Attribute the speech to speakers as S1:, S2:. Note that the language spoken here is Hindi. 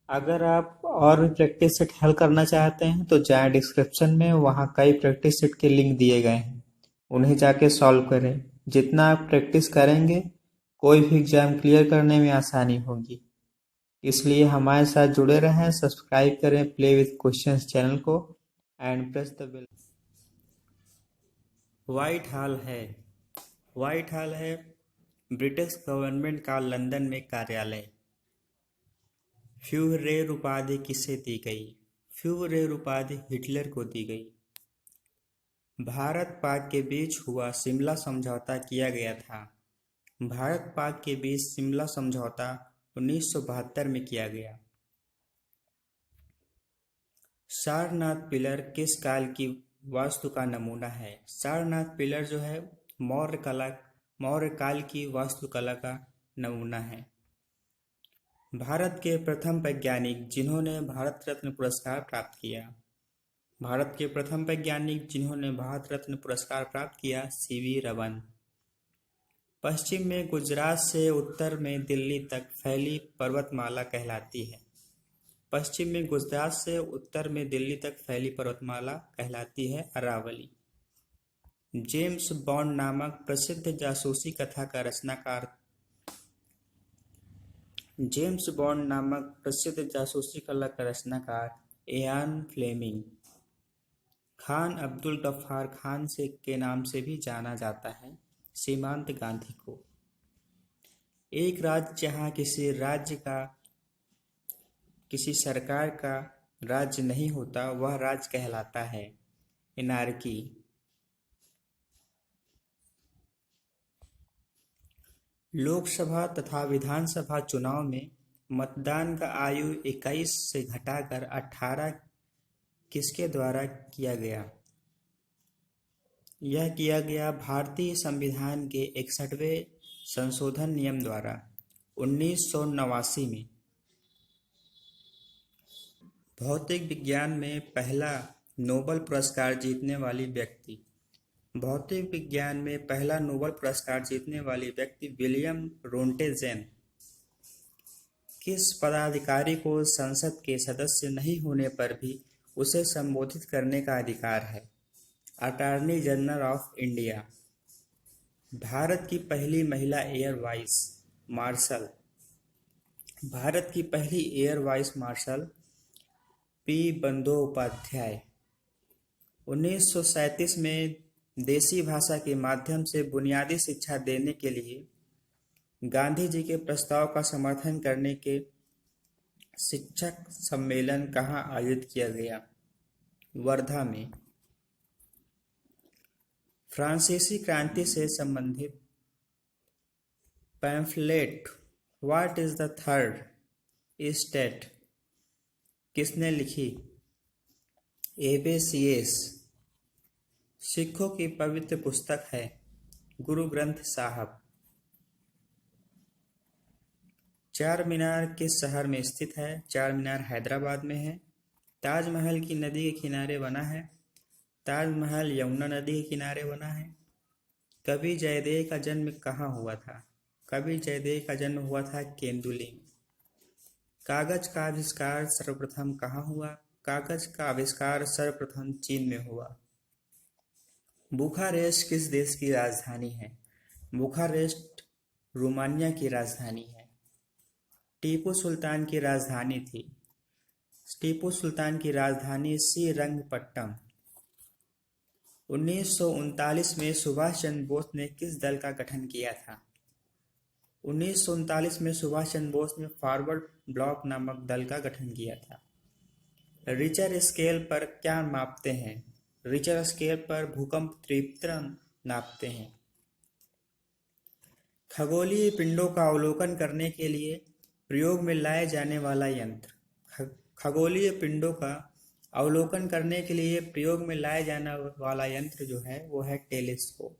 S1: अगर आप और भी प्रैक्टिस सेट हल करना चाहते हैं तो जाएं डिस्क्रिप्शन में, वहाँ कई प्रैक्टिस सेट के लिंक दिए गए हैं। उन्हें जाके सॉल्व करें। जितना आप प्रैक्टिस करेंगे कोई भी एग्जाम क्लियर करने में आसानी होगी। इसलिए हमारे साथ जुड़े रहें, सब्सक्राइब करें प्ले विद क्वेश्चंस चैनल को and press the bell. Whitehall है। व्हाइट हॉल है ब्रिटिश गवर्नमेंट का लंदन में कार्यालय। फ्यूहरेर उपाधि किसे दी गई? फ्यूहरेर उपाधि हिटलर को दी गई। भारत पाक के बीच हुआ शिमला समझौता किया गया था। भारत पाक के बीच शिमला समझौता 1972 में किया गया। सारनाथ पिलर किस काल की वास्तु का नमूना है? सारनाथ पिलर जो है मौर्य काल की वास्तुकला का नमूना है। भारत के प्रथम वैज्ञानिक जिन्होंने भारत रत्न पुरस्कार प्राप्त किया। भारत के प्रथम वैज्ञानिक जिन्होंने भारत रत्न पुरस्कार प्राप्त किया, सीवी रमन। पश्चिम में गुजरात से उत्तर में दिल्ली तक फैली पर्वतमाला कहलाती है। पश्चिम में गुजरात से उत्तर में दिल्ली तक फैली पर्वतमाला कहलाती है अरावली। जेम्स बॉन्ड नामक प्रसिद्ध जासूसी कथा का रचनाकार जेम्स बॉन्ड नामक प्रसिद्ध जासूसी कला का रचनाकार इयान फ्लेमिंग। खान अब्दुल गफ्फार खान के नाम से भी जाना जाता है सीमांत गांधी को। एक राज्य जहां किसी सरकार का राज्य नहीं होता वह राज्य कहलाता है एनार्की। लोकसभा तथा विधानसभा चुनाव में मतदान का आयु 21 से घटाकर 18 किसके द्वारा किया गया? यह किया गया भारतीय संविधान के 61वें संशोधन नियम द्वारा 1989 में। भौतिक विज्ञान में पहला नोबेल पुरस्कार जीतने वाली व्यक्ति। भौतिक विज्ञान में पहला नोबेल पुरस्कार जीतने वाली व्यक्ति विलियम रोंटेजेन। किस पदाधिकारी को संसद के सदस्य नहीं होने पर भी उसे संबोधित करने का अधिकार है? Attorney general of India. Bharat की पहली महिला एयर वाइस मार्शल। भारत की पहली air vice marshal P Bandopadhyay. 1937 में देसी भाषा के माध्यम से बुनियादी शिक्षा देने के लिए गांधी जी के प्रस्ताव का समर्थन करने के शिक्षक सम्मेलन कहाँ आयोजित किया गया? वर्धा में। फ्रांसीसी क्रांति से संबंधित pamphlet what is the third state किसने लिखी? एबेसियस। सिखों की पवित्र पुस्तक है गुरु ग्रंथ साहब। चार मीनार किस शहर में स्थित है? चार मीनार हैदराबाद में है। ताजमहल की नदी के किनारे बना है। ताजमहल यमुना नदी के किनारे बना है। कवि जयदेव का जन्म कहाँ हुआ था? कवि जयदेव का जन्म हुआ था केंदुली में। कागज का आविष्कार सर्वप्रथम कहाँ हुआ? कागज का आविष्कार सर्वप्रथम चीन में हुआ। बुखारेस्ट किस देश की राजधानी है? बुखारेस्ट रोमानिया की राजधानी है। टीपू सुल्तान की राजधानी थी। टीपू सुल्तान की राजधानी श्रीरंगपट्टनम। 1939 में सुभाष चंद्र बोस ने किस दल का गठन किया था? 1939 में सुभाष चंद्र बोस ने फॉरवर्ड ब्लॉक नामक दल का गठन किया था। रिचर स्केल पर क्या मापते हैं? रिचर स्केल पर भूकंप तीव्रता नापते हैं। खगोलीय पिंडों का अवलोकन करने के लिए प्रयोग में लाए जाने वाला यंत्र। खगोलीय पिंडों का अवलोकन करने के लिए प्रयोग में लाया जाने वाला यंत्र जो है वो है टेलीस्कोप।